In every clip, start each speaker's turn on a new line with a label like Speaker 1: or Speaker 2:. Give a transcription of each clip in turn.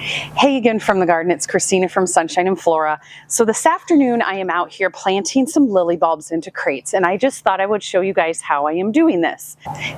Speaker 1: Hey again from the garden, it's Christina from Sunshine and Flora. So this afternoon I am out here planting some lily bulbs into crates, and I just thought I would show you guys how I am doing this.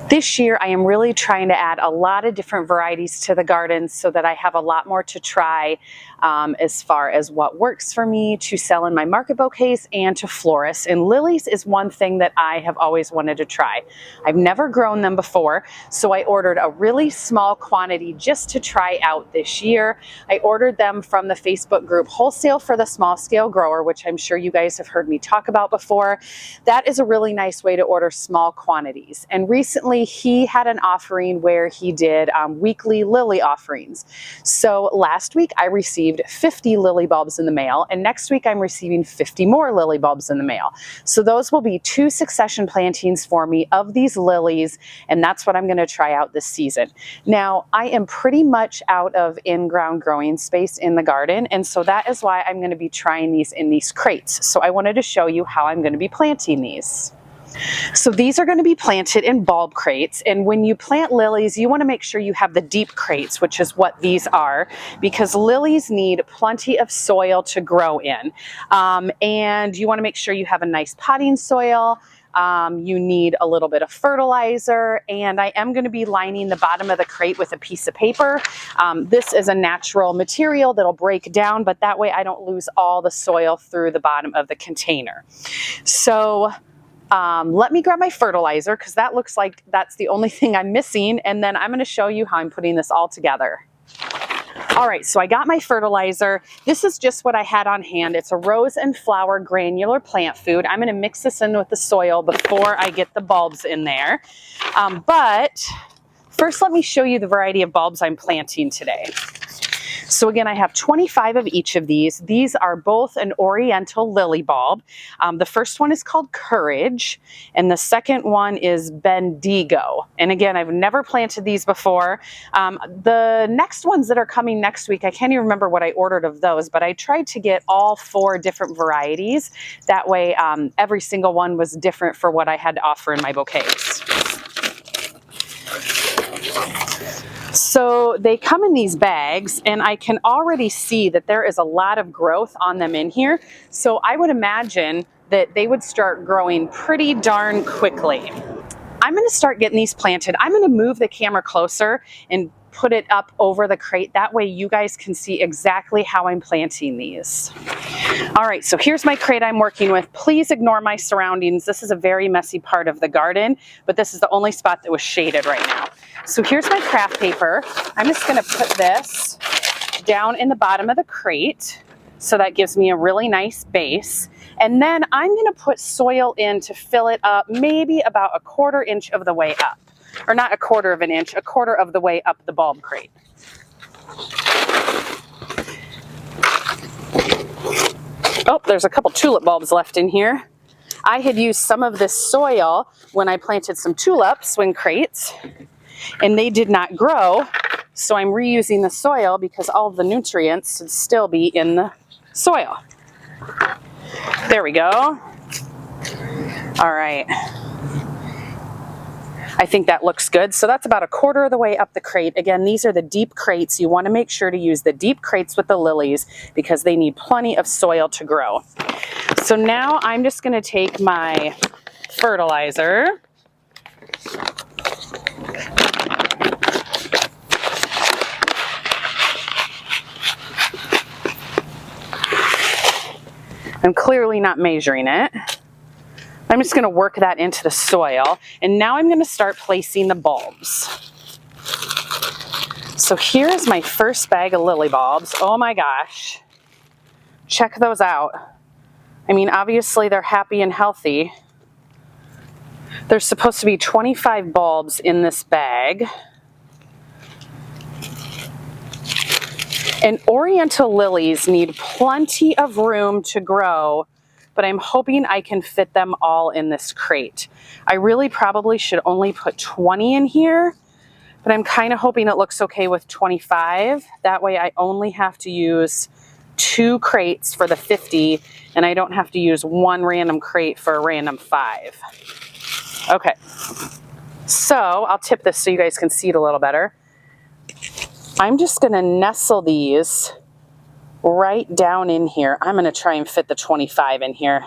Speaker 1: This year I am really trying to add a lot of different varieties to the garden so that I have a lot more to try as far as what works for me to sell in my market bouquets and to florists. And lilies is one thing that I have always wanted to try. I've never grown them before, so I ordered a really small quantity just to try out this year. I ordered them from the Facebook group Wholesale for the Small Scale Grower, which I'm sure you guys have heard me talk about before. That is a really nice way to order small quantities. And recently he had an offering where he did weekly lily offerings. So last week I received 50 lily bulbs in the mail, and next week I'm receiving 50 more lily bulbs in the mail. So those will be 2 succession plantings for me of these lilies, and that's what I'm going to try out this season. Now, I am pretty much out of in-ground growing space in the garden, and so that is why I'm going to be trying these in these crates. So I wanted to show you how I'm going to be planting these. So these are going to be planted in bulb crates, and when you plant lilies you want to make sure you have the deep crates, which is what these are, because lilies need plenty of soil to grow in, and you want to make sure you have a nice potting soil. You need a little bit of fertilizer, and I am going to be lining the bottom of the crate with a piece of paper. This is a natural material that'll break down, but that way I don't lose all the soil through the bottom of the container. So let me grab my fertilizer, because that looks like that's the only thing I'm missing, and then I'm going to show you how I'm putting this all together. All right, so I got my fertilizer. This is just what I had on hand. It's a rose and flower granular plant food. I'm going to mix this in with the soil before I get the bulbs in there. But first, let me show you the variety of bulbs I'm planting today. So again, I have 25 of each of these. These are both an oriental lily bulb. The first one is called Courage, and the second one is Bendigo. And again, I've never planted these before. The next ones that are coming next week, I can't even remember what I ordered of those, but I tried to get all 4 different varieties. That way, every single one was different for what I had to offer in my bouquets. So they come in these bags, and I can already see that there is a lot of growth on them in here. So I would imagine that they would start growing pretty darn quickly. I'm going to start getting these planted. I'm going to move the camera closer and put it up over the crate. That way you guys can see exactly how I'm planting these. All right, so here's my crate I'm working with. Please ignore my surroundings. This is a very messy part of the garden, but this is the only spot that was shaded right now. So here's my craft paper. I'm just going to put this down in the bottom of the crate, so that gives me a really nice base. And then I'm going to put soil in to fill it up, maybe about a 1/4 inch of the way up. Or not a 1/4 of an inch, a 1/4 of the way up the bulb crate. Oh, there's a couple tulip bulbs left in here. I had used some of this soil when I planted some tulip swing crates, and they did not grow. So I'm reusing the soil because all of the nutrients should still be in the soil. There we go. All right. I think that looks good. So that's about a 1/4 of the way up the crate. Again, these are the deep crates. You want to make sure to use the deep crates with the lilies because they need plenty of soil to grow. So now I'm just going to take my fertilizer. I'm clearly not measuring it. I'm just going to work that into the soil, and now I'm going to start placing the bulbs. So here's my first bag of lily bulbs. Oh my gosh. Check those out. I mean, obviously they're happy and healthy. There's supposed to be 25 bulbs in this bag. And oriental lilies need plenty of room to grow, but I'm hoping I can fit them all in this crate. I really probably should only put 20 in here, but I'm kind of hoping it looks okay with 25. That way I only have to use 2 crates for the 50, and I don't have to use 1 random crate for a random 5. Okay, so I'll tip this so you guys can see it a little better. I'm just gonna nestle these right down in here. I'm gonna try and fit the 25 in here.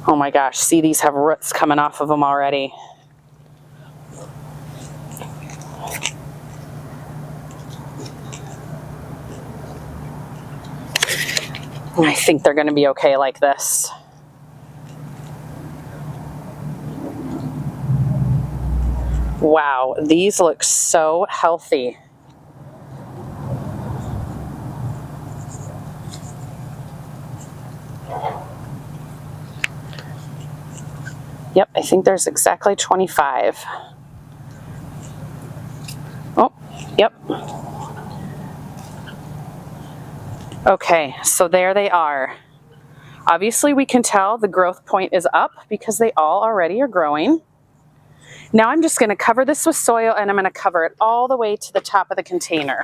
Speaker 1: Oh my gosh, see, these have roots coming off of them already. And I think they're gonna be okay like this. Wow, these look so healthy. Yep, I think there's exactly 25. Oh, yep. Okay, so there they are. Obviously we can tell the growth point is up because they all already are growing. Now I'm just gonna cover this with soil and I'm gonna cover it all the way to the top of the container.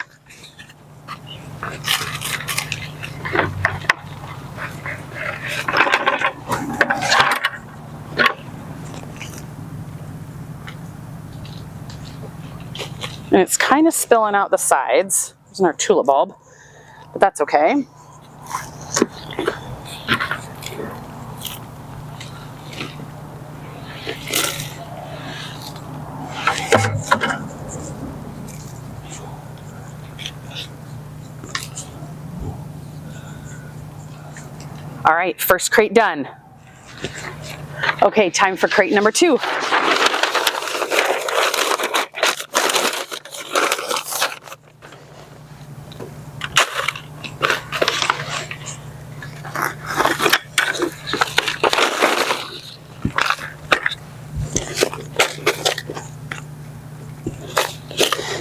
Speaker 1: And it's kind of spilling out the sides. There's our tulip bulb, but that's okay. All right, first crate done. Okay, time for crate number 2.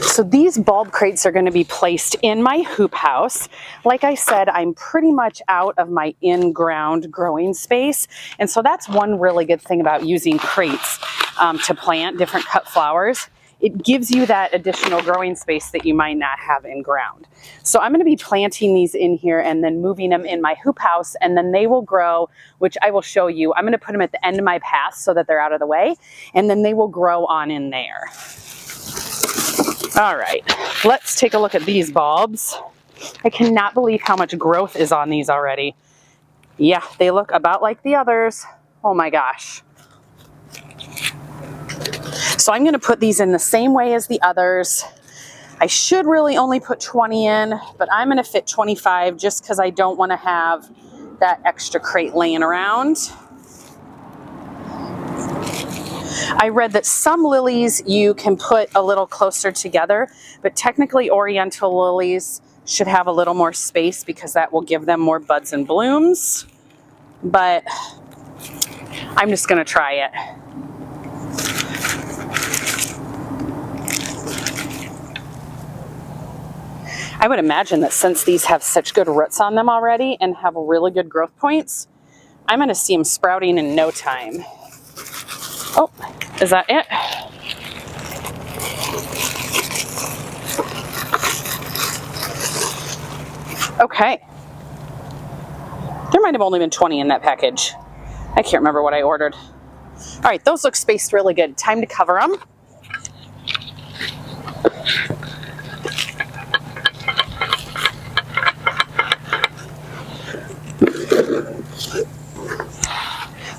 Speaker 1: So these bulb crates are going to be placed in my hoop house. Like I said, I'm pretty much out of my in-ground growing space. And so that's one really good thing about using crates to plant different cut flowers. It gives you that additional growing space that you might not have in ground. So I'm going to be planting these in here and then moving them in my hoop house, and then they will grow, which I will show you. I'm going to put them at the end of my path so that they're out of the way, and then they will grow on in there. All right, let's take a look at these bulbs. I cannot believe how much growth is on these already. Yeah, they look about like the others. Oh my gosh. So I'm gonna put these in the same way as the others. I should really only put 20 in, but I'm gonna fit 25 just because I don't wanna have that extra crate laying around. I read that some lilies you can put a little closer together, but technically Oriental lilies should have a little more space because that will give them more buds and blooms. But I'm just gonna try it. I would imagine that since these have such good roots on them already and have really good growth points, I'm gonna see them sprouting in no time. Oh, is that it? Okay. There might have only been 20 in that package. I can't remember what I ordered. All right, those look spaced really good. Time to cover them.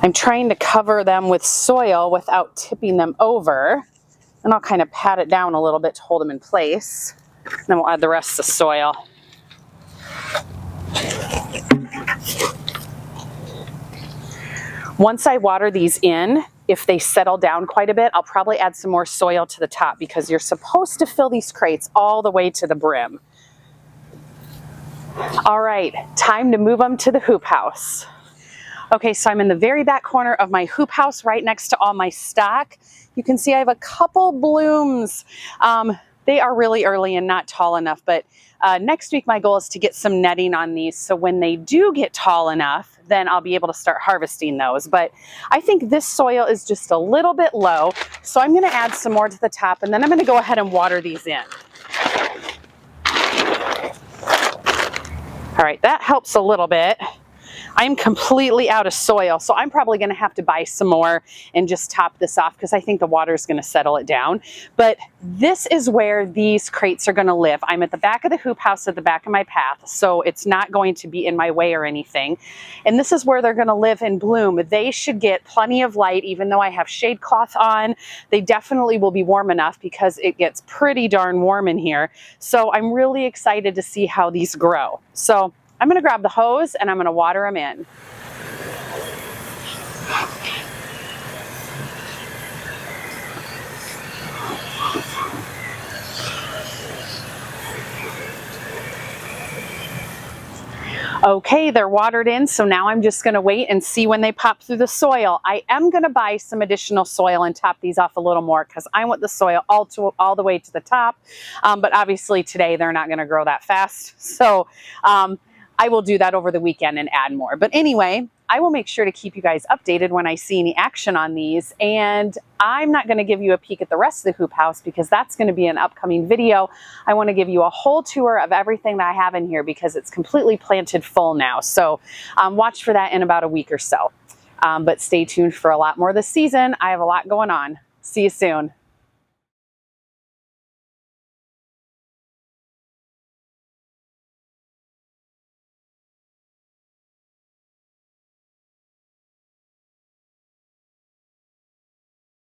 Speaker 1: I'm trying to cover them with soil without tipping them over. And I'll kind of pat it down a little bit to hold them in place. Then we'll add the rest of the soil. Once I water these in, if they settle down quite a bit, I'll probably add some more soil to the top because you're supposed to fill these crates all the way to the brim. All right, time to move them to the hoop house. Okay, so I'm in the very back corner of my hoop house right next to all my stock. You can see I have a couple blooms. They are really early and not tall enough, but next week my goal is to get some netting on these so when they do get tall enough, then I'll be able to start harvesting those. But I think this soil is just a little bit low, so I'm gonna add some more to the top and then I'm gonna go ahead and water these in. All right, that helps a little bit. I'm completely out of soil, so I'm probably going to have to buy some more and just top this off because I think the water is going to settle it down. But this is where these crates are going to live. I'm at the back of the hoop house at the back of my path, so it's not going to be in my way or anything. And this is where they're going to live and bloom. They should get plenty of light, even though I have shade cloth on. They definitely will be warm enough because it gets pretty darn warm in here. So I'm really excited to see how these grow. So I'm going to grab the hose and I'm going to water them in. Okay, they're watered in, so now I'm just going to wait and see when they pop through the soil. I am going to buy some additional soil and top these off a little more because I want the soil all the way to the top. But obviously today they're not going to grow that fast. So I will do that over the weekend and add more. But anyway, I will make sure to keep you guys updated when I see any action on these. And I'm not going to give you a peek at the rest of the hoop house because that's going to be an upcoming video. I want to give you a whole tour of everything that I have in here because it's completely planted full now. So watch for that in about a week or so. But stay tuned for a lot more this season. I have a lot going on. See you soon.